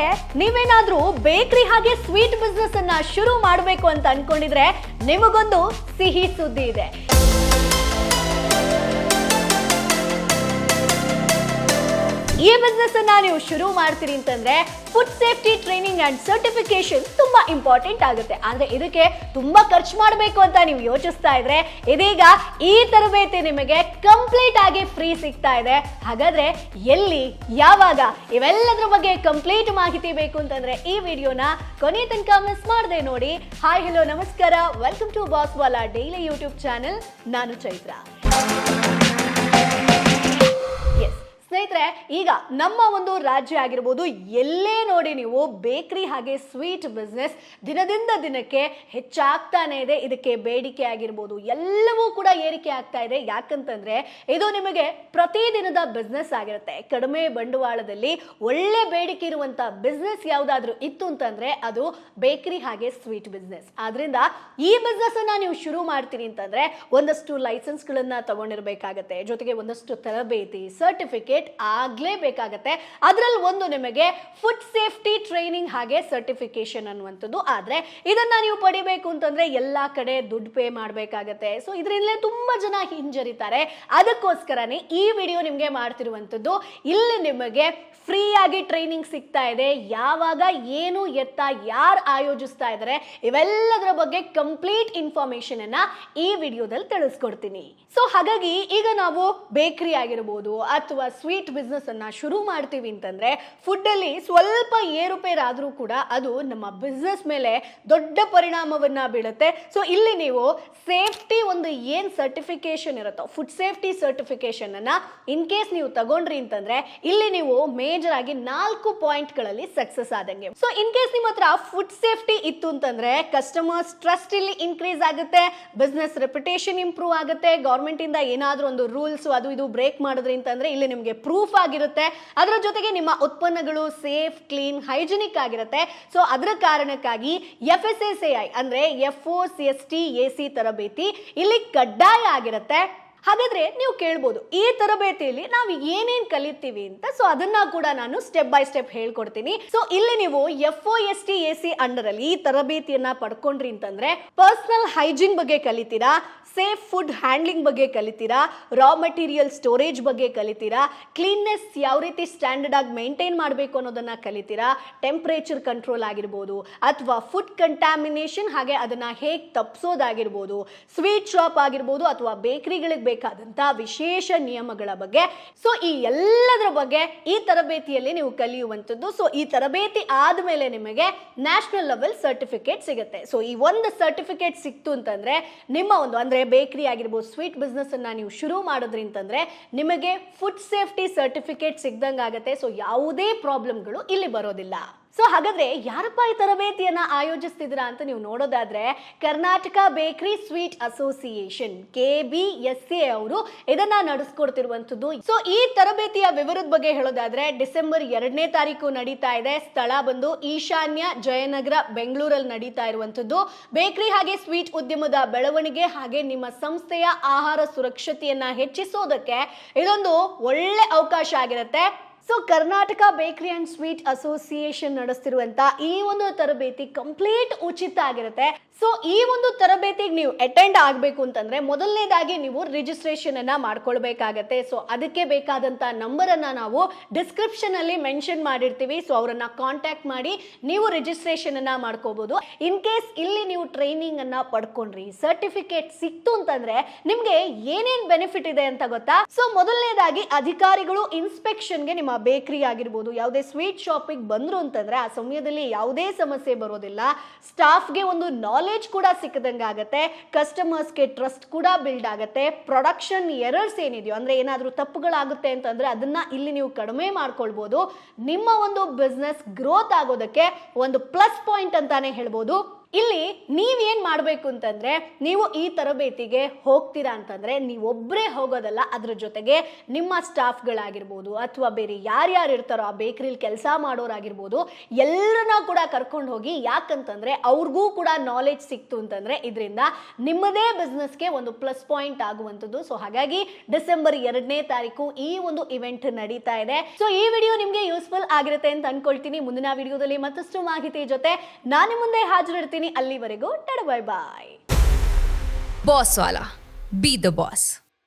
ಹಾಗಾದ್ರೆ ನೀವೇನಾದ್ರೂ ಬೇಕರಿ ಹಾಗೆ ಸ್ವೀಟ್ ಬಿಸ್ನೆಸ್ ಅನ್ನ ಶುರು ಮಾಡಬೇಕು ಅಂತ ಅನ್ಕೊಂಡಿದ್ರೆ ನಿಮಗೊಂದು ಸಿಹಿ ಸುದ್ದಿ ಇದೆ. ಈ ಬಿಸ್ನೆಸ್ ಅನ್ನ ನೀವು ಶುರು ಮಾಡ್ತೀರಿ ಅಂತಂದ್ರೆ food safety training and certification ತುಂಬಾ ಇಂಪಾರ್ಟೆಂಟ್ ಆಗುತ್ತೆ. ಆದ್ರೆ ಇದಕ್ಕೆ ತುಂಬಾ ಖರ್ಚು ಮಾಡಬೇಕು ಅಂತ ನೀವು ಯೋಚಿಸ್ತಾ ಇದ್ರೆ ಇದೀಗ ಈ ತರಬೇತಿ ನಿಮಗೆ ಕಂಪ್ಲೀಟ್ ಆಗಿ ಫ್ರೀ ಸಿಗ್ತಾ ಇದೆ. ಹಾಗಾದ್ರೆ ಎಲ್ಲಿ, ಯಾವಾಗ, ಇವೆಲ್ಲದರ ಬಗ್ಗೆ ಕಂಪ್ಲೀಟ್ ಮಾಹಿತಿ ಬೇಕು ಅಂತಂದ್ರೆ ಈ ವಿಡಿಯೋನ ಕೊನೆ ತನಕ ಮಿಸ್ ಮಾಡದೆ ನೋಡಿ. ಹಾಯ್, ಹಲೋ, ನಮಸ್ಕಾರ, welcome to Baswala daily YouTube channel. ನಾನು ಚೈತ್ರ. ಸ್ನೇಹಿತರೆ, ಈಗ ನಮ್ಮ ಒಂದು ರಾಜ್ಯ ಆಗಿರ್ಬೋದು, ಎಲ್ಲೇ ನೋಡಿ ನೀವು ಬೇಕರಿ ಹಾಗೆ ಸ್ವೀಟ್ ಬಿಸ್ನೆಸ್ ದಿನದಿಂದ ದಿನಕ್ಕೆ ಹೆಚ್ಚಾಗ್ತಾನೆ ಇದೆ. ಇದಕ್ಕೆ ಬೇಡಿಕೆ ಆಗಿರ್ಬೋದು ಎಲ್ಲವೂ ಕೂಡ ಏರಿಕೆ ಆಗ್ತಾ ಇದೆ. ಯಾಕಂತಂದ್ರೆ ಇದು ನಿಮಗೆ ಪ್ರತಿದಿನದ ಬಿಸ್ನೆಸ್ ಆಗಿರುತ್ತೆ. ಕಡಿಮೆ ಬಂಡವಾಳದಲ್ಲಿ ಒಳ್ಳೆ ಬೇಡಿಕೆ ಇರುವಂತ ಬಿಸ್ನೆಸ್ ಯಾವ್ದಾದ್ರು ಇತ್ತು ಅಂತಂದ್ರೆ ಅದು ಬೇಕರಿ ಹಾಗೆ ಸ್ವೀಟ್ ಬಿಸ್ನೆಸ್. ಆದ್ರಿಂದ ಈ ಬಿಸ್ನೆಸ್ ಅನ್ನ ನೀವು ಶುರು ಮಾಡ್ತೀರಿ ಅಂತಂದ್ರೆ ಒಂದಷ್ಟು ಲೈಸೆನ್ಸ್ ಗಳನ್ನ ತಗೊಂಡಿರ್ಬೇಕಾಗತ್ತೆ, ಜೊತೆಗೆ ಒಂದಷ್ಟು ತರಬೇತಿ, ಸರ್ಟಿಫಿಕೇಟ್ ಆಗ್ಲೇಬೇಕಾಗತ್ತೆ. ಅದರಲ್ಲಿ ಒಂದು ನಿಮಗೆ ಫುಡ್ ಸೇಫ್ಟಿ ಟ್ರೈನಿಂಗ್ ಹಾಗೆ ಸರ್ಟಿಫಿಕೇಶನ್ ಅನ್ನುವಂಥದ್ದು. ಆದ್ರೆ ಇದನ್ನ ನೀವು ಪಡಿಬೇಕು ಅಂತಂದ್ರೆ ಎಲ್ಲಾ ಕಡೆ ದುಡ್ಡು ಪೇ ಮಾಡ್ಬೇಕಾಗತ್ತೆ. ಸೊ ಇದರಿಂದಲೇ ತುಂಬಾ ಜನ ಹಿಂಜರಿತಾರೆ. ಅದಕ್ಕೋಸ್ಕರನೇ ಈ ವಿಡಿಯೋ ನಿಮ್ಗೆ ಮಾಡ್ತಿರುವಂಥದ್ದು. ಇಲ್ಲಿ ನಿಮಗೆ ಫ್ರೀ ಆಗಿ ಟ್ರೈನಿಂಗ್ ಸಿಗ್ತಾ ಇದೆ. ಯಾವಾಗ, ಏನು, ಎತ್ತ, ಯಾರು ಆಯೋಜಿಸ್ತಾ ಇದ್ದಾರೆ, ಇವೆಲ್ಲದರ ಬಗ್ಗೆ ಕಂಪ್ಲೀಟ್ ಇನ್ಫಾರ್ಮೇಶನ್ ಅನ್ನ ಈ ವಿಡಿಯೋದಲ್ಲಿ ತಿಳಿಸ್ಕೊಡ್ತೀನಿ. ಸೊ ಹಾಗಾಗಿ ಈಗ ನಾವು ಬೇಕರಿ ಆಗಿರ್ಬೋದು ಅಥವಾ ಸ್ವೀಟ್ ಬಿಸ್ನೆಸ್ ಅನ್ನ ಶುರು ಮಾಡ್ತೀವಿ ಅಂತಂದ್ರೆ ಫುಡ್ ಅಲ್ಲಿ ಸ್ವಲ್ಪ ಏರುಪೇರು ಆದ್ರೂ ಕೂಡ ಅದು ನಮ್ಮ ಬಿಸ್ನೆಸ್ ಮೇಲೆ ದೊಡ್ಡ ಪರಿಣಾಮವನ್ನ ಬೀಳುತ್ತೆ. ಸೊ ಇಲ್ಲಿ ನೀವು ಸೇಫ್ಟಿ ಒಂದು ಏನ್ ಸರ್ಟಿಫಿಕೇಶನ್ ಇರುತ್ತೋ, ಫುಡ್ ಸೇಫ್ಟಿ ಸರ್ಟಿಫಿಕೇಶನ್ ಅನ್ನ ಇನ್ ಕೇಸ್ ನೀವು ತಗೊಂಡ್ರಿ ಅಂತಂದ್ರೆ ಇಲ್ಲಿ ನೀವು ಮೇಜರ್ ಆಗಿ 4 ಪಾಯಿಂಟ್ ಗಳಲ್ಲಿ ಸಕ್ಸಸ್ ಆದಂಗೆ. ಸೊ ಇನ್ ಕೇಸ್ ನಿಮ್ಮ ಹತ್ರ ಫುಡ್ ಸೇಫ್ಟಿ ಇತ್ತು ಅಂತಂದ್ರೆ ಕಸ್ಟಮರ್ಸ್ ಟ್ರಸ್ಟ್ ಇಲ್ಲಿ ಇನ್ಕ್ರೀಸ್ ಆಗುತ್ತೆ, ಬಿಸ್ನೆಸ್ ರೆಪ್ಯುಟೇಷನ್ ಇಂಪ್ರೂವ್ ಆಗುತ್ತೆ. ಗವರ್ಮೆಂಟ್ ಇಂದ ಏನಾದ್ರೂ ಒಂದು ರೂಲ್ಸ್ ಅದು ಇದು ಬ್ರೇಕ್ ಮಾಡಿದ್ರಿ ಅಂತಂದ್ರೆ ಇಲ್ಲಿ ನಿಮಗೆ ಪ್ರೂಫ್ ಆಗಿರುತ್ತೆ. ಅದರ ಜೊತೆಗೆ ನಿಮ್ಮ ಉತ್ಪನ್ನಗಳು ಸೇಫ್, ಕ್ಲೀನ್, ಹೈಜಿನಿಕ್ ಆಗಿರುತ್ತೆ. ಸೊ ಅದರ ಕಾರಣಕ್ಕಾಗಿ FSSAI ಅಂದ್ರೆ FOCSTAC ತರಬೇತಿ ಇಲ್ಲಿ ಕಡ್ಡಾಯ ಆಗಿರುತ್ತೆ. ಹಾಗಾದ್ರೆ ನೀವು ಕೇಳ್ಬೋದು, ಈ ತರಬೇತಿಯಲ್ಲಿ ನಾವು ಏನೇನ್ ಕಲಿತೀವಿ ಅಂತ. ಸೊ ಅದನ್ನ ಕೂಡ ನಾನು ಸ್ಟೆಪ್ ಬೈ ಸ್ಟೆಪ್ ಹೇಳ್ಕೊಡ್ತೀನಿ. ಸೊ ಇಲ್ಲಿ ನೀವು FOSTAC ಅಂಡರ್ ಅಲ್ಲಿ ಈ ತರಬೇತಿಯನ್ನ ಪಡ್ಕೊಂಡ್ರಿ ಅಂತಂದ್ರೆ ಪರ್ಸನಲ್ ಹೈಜೀನ್ ಬಗ್ಗೆ ಕಲಿತೀರಾ, ಸೇಫ್ ಫುಡ್ ಹ್ಯಾಂಡ್ಲಿಂಗ್ ಬಗ್ಗೆ ಕಲಿತೀರಾ, ರಾ ಮಟೀರಿಯಲ್ ಸ್ಟೋರೇಜ್ ಬಗ್ಗೆ ಕಲಿತೀರಾ, ಕ್ಲೀನ್ನೆಸ್ ಯಾವ ರೀತಿ ಸ್ಟ್ಯಾಂಡರ್ಡ್ ಆಗಿ ಮೇಂಟೈನ್ ಮಾಡಬೇಕು ಅನ್ನೋದನ್ನ ಕಲಿತೀರಾ, ಟೆಂಪರೇಚರ್ ಕಂಟ್ರೋಲ್ ಆಗಿರ್ಬೋದು ಅಥವಾ ಫುಡ್ ಕಂಟಾಮಿನೇಷನ್ ಹಾಗೆ ಅದನ್ನ ಹೇಗೆ ತಪ್ಪಿಸೋದಾಗಿರ್ಬೋದು, ಸ್ವೀಟ್ ಶಾಪ್ ಆಗಿರ್ಬೋದು ಅಥವಾ ಬೇಕರಿಗಳಿಗೆ ಬೇಕಾದಂತ ವಿಶೇಷ ನಿಯಮಗಳ ಬಗ್ಗೆ. ಸೊ ಈ ಎಲ್ಲದರ ಬಗ್ಗೆ ಈ ತರಬೇತಿಯಲ್ಲಿ ನೀವು ಕಲಿಯುವಂಥದ್ದು. ಸೊ ಈ ತರಬೇತಿ ಆದ್ಮೇಲೆ ನಿಮಗೆ ನ್ಯಾಷನಲ್ ಲೆವೆಲ್ ಸರ್ಟಿಫಿಕೇಟ್ ಸಿಗುತ್ತೆ. ಸೊ ಈ ಒಂದು ಸರ್ಟಿಫಿಕೇಟ್ ಸಿಕ್ತು ಅಂತಂದ್ರೆ ನಿಮ್ಮ ಒಂದು ಅಂದ್ರೆ ಬೇಕರಿ ಆಗಿರ್ಬೋದು ಸ್ವೀಟ್ ಬಿಸ್ನೆಸ್ ಅನ್ನ ನೀವು ಶುರು ಮಾಡಿದ್ರಿ ಅಂತಂದ್ರೆ ನಿಮಗೆ ಫುಡ್ ಸೇಫ್ಟಿ ಸರ್ಟಿಫಿಕೇಟ್ ಸಿಗ್ದಂಗಾಗತ್ತೆ. ಸೊ ಯಾವುದೇ ಪ್ರಾಬ್ಲಮ್ಗಳು ಇಲ್ಲಿ ಬರೋದಿಲ್ಲ. ಸೊ ಹಾಗಾದ್ರೆ ಯಾರಪ್ಪ ಈ ತರಬೇತಿಯನ್ನ ಆಯೋಜಿಸ್ತಿದ್ರ ಅಂತ ನೀವು ನೋಡೋದಾದ್ರೆ Karnataka bakery sweet association KBSA ಅವರು ಇದನ್ನ ನಡೆಸ್ಕೊಡ್ತಿರುವಂತದ್ದು. ಸೊ ಈ ತರಬೇತಿಯ ವಿವರದ ಬಗ್ಗೆ ಹೇಳೋದಾದ್ರೆ ಡಿಸೆಂಬರ್ 2ನೇ ತಾರೀಕು ನಡೀತಾ ಇದೆ. ಸ್ಥಳ ಬಂದು ಈಶಾನ್ಯ ಜಯನಗರ, ಬೆಂಗಳೂರಲ್ಲಿ ನಡೀತಾ ಇರುವಂತದ್ದು. ಬೇಕರಿ ಹಾಗೆ ಸ್ವೀಟ್ ಉದ್ಯಮದ ಬೆಳವಣಿಗೆ ಹಾಗೆ ನಿಮ್ಮ ಸಂಸ್ಥೆಯ ಆಹಾರ ಸುರಕ್ಷತೆಯನ್ನ ಹೆಚ್ಚಿಸೋದಕ್ಕೆ ಇದೊಂದು ಒಳ್ಳೆ ಅವಕಾಶ ಆಗಿರುತ್ತೆ. So Karnataka bakery and sweet association ನಡೆಸ್ತಿರುವಂತ ಈ ಒಂದು ತರಬೇತಿ ಕಂಪ್ಲೀಟ್ ಉಚಿತ ಆಗಿರುತ್ತೆ. ಸೊ ಈ ಒಂದು ತರಬೇತಿಗೆ ನೀವು ಅಟೆಂಡ್ ಆಗಬೇಕು ಅಂತಂದ್ರೆ ಮೊದಲನೇದಾಗಿ ನೀವು ರಿಜಿಸ್ಟ್ರೇಷನ್ ಅನ್ನ ಮಾಡ್ಕೊಳ್ಬೇಕಾಗತ್ತೆ. ಸೊ ಅದಕ್ಕೆ ಬೇಕಾದಂತ ನಂಬರ್ ಅನ್ನ ನಾವು ಡಿಸ್ಕ್ರಿಪ್ಷನ್ ಅಲ್ಲಿ ಮೆನ್ಷನ್ ಮಾಡಿರ್ತೀವಿ. ಸೊ ಅವರನ್ನ ಕಾಂಟ್ಯಾಕ್ಟ್ ಮಾಡಿ ನೀವು ರಿಜಿಸ್ಟ್ರೇಷನ್ ಅನ್ನ ಮಾಡ್ಕೋಬಹುದು. ಇನ್ ಕೇಸ್ ಇಲ್ಲಿ ನೀವು ಟ್ರೈನಿಂಗ್ ಅನ್ನ ಪಡ್ಕೊಂಡ್ರಿ, ಸರ್ಟಿಫಿಕೇಟ್ ಸಿಕ್ತು ಅಂತಂದ್ರೆ ನಿಮ್ಗೆ ಏನೇನ್ ಬೆನಿಫಿಟ್ ಇದೆ ಅಂತ ಗೊತ್ತಾ? ಸೊ ಮೊದಲನೇದಾಗಿ ಅಧಿಕಾರಿಗಳು ಇನ್ಸ್ಪೆಕ್ಷನ್ಗೆ ನಿಮ್ಮ ಬೇಕರಿ ಆಗಿರ್ಬೋದು ಯಾವುದೇ ಸ್ವೀಟ್ ಶಾಪಿಗೆ ಬಂದ್ರು ಅಂತಂದ್ರೆ ಆ ಸಮಯದಲ್ಲಿ ಯಾವುದೇ ಸಮಸ್ಯೆ ಬರೋದಿಲ್ಲ. ಸ್ಟಾಫ್ಗೆ ಒಂದು ನಾಲೆಜ್ ಕೂಡ ಸಿಕ್ಕದಂಗಾಗತ್ತೆ, ಕಸ್ಟಮರ್ಸ್ಗೆ ಟ್ರಸ್ಟ್ ಕೂಡ ಬಿಲ್ಡ್ ಆಗುತ್ತೆ. ಪ್ರೊಡಕ್ಷನ್ ಎರರ್ಸ್ ಏನಿದೆಯೋ ಅಂದ್ರೆ ಏನಾದ್ರೂ ತಪ್ಪುಗಳಾಗುತ್ತೆ ಅಂತಂದ್ರೆ ಅದನ್ನ ಇಲ್ಲಿ ನೀವು ಕಡಿಮೆ ಮಾಡ್ಕೊಳ್ಬಹುದು. ನಿಮ್ಮ ಒಂದು ಬಿಸ್ನೆಸ್ ಗ್ರೋತ್ ಆಗೋದಕ್ಕೆ ಒಂದು ಪ್ಲಸ್ ಪಾಯಿಂಟ್ ಅಂತಾನೆ ಹೇಳ್ಬೋದು. ಇಲ್ಲಿ ನೀವೇನ್ ಮಾಡಬೇಕು ಅಂತಂದ್ರೆ, ನೀವು ಈ ತರಬೇತಿಗೆ ಹೋಗ್ತೀರಾ ಅಂತಂದ್ರೆ ನೀವೊಬ್ಬರೇ ಹೋಗೋದಲ್ಲ, ಅದ್ರ ಜೊತೆಗೆ ನಿಮ್ಮ ಸ್ಟಾಫ್ಗಳಾಗಿರ್ಬೋದು ಅಥವಾ ಬೇರೆ ಯಾರ್ಯಾರು ಇರ್ತಾರೋ ಆ ಬೇಕರಿಲಿ ಕೆಲಸ ಮಾಡೋರಾಗಿರ್ಬೋದು, ಎಲ್ಲರನ್ನ ಕೂಡ ಕರ್ಕೊಂಡು ಹೋಗಿ. ಯಾಕಂತಂದ್ರೆ ಅವ್ರಿಗೂ ಕೂಡ ನಾಲೆಜ್ ಸಿಕ್ತು ಅಂತಂದ್ರೆ ಇದರಿಂದ ನಿಮ್ಮದೇ ಬಿಸ್ನೆಸ್ಗೆ ಒಂದು ಪ್ಲಸ್ ಪಾಯಿಂಟ್ ಆಗುವಂಥದ್ದು. ಸೊ ಹಾಗಾಗಿ ಡಿಸೆಂಬರ್ 2ನೇ ತಾರೀಕು ಈ ಒಂದು ಇವೆಂಟ್ ನಡೀತಾ ಇದೆ. ಸೊ ಈ ವಿಡಿಯೋ ನಿಮ್ಗೆ ಯೂಸ್ಫುಲ್ ಆಗಿರುತ್ತೆ ಅಂತ ಅನ್ಕೊಳ್ತೀನಿ. ಮುಂದಿನ ವಿಡಿಯೋದಲ್ಲಿ ಮತ್ತಷ್ಟು ಮಾಹಿತಿ ಜೊತೆ ನಾನು ಮುಂದೆ ಹಾಜರಿರ್ತೀನಿ. ಅಲ್ಲಿವರೆಗೂ ಟಾಟಾ ಬೈ ಬಾಯ್. ಬಾಸ್ ವಾಲಾ, ಬಿ ದ ಬಾಸ್.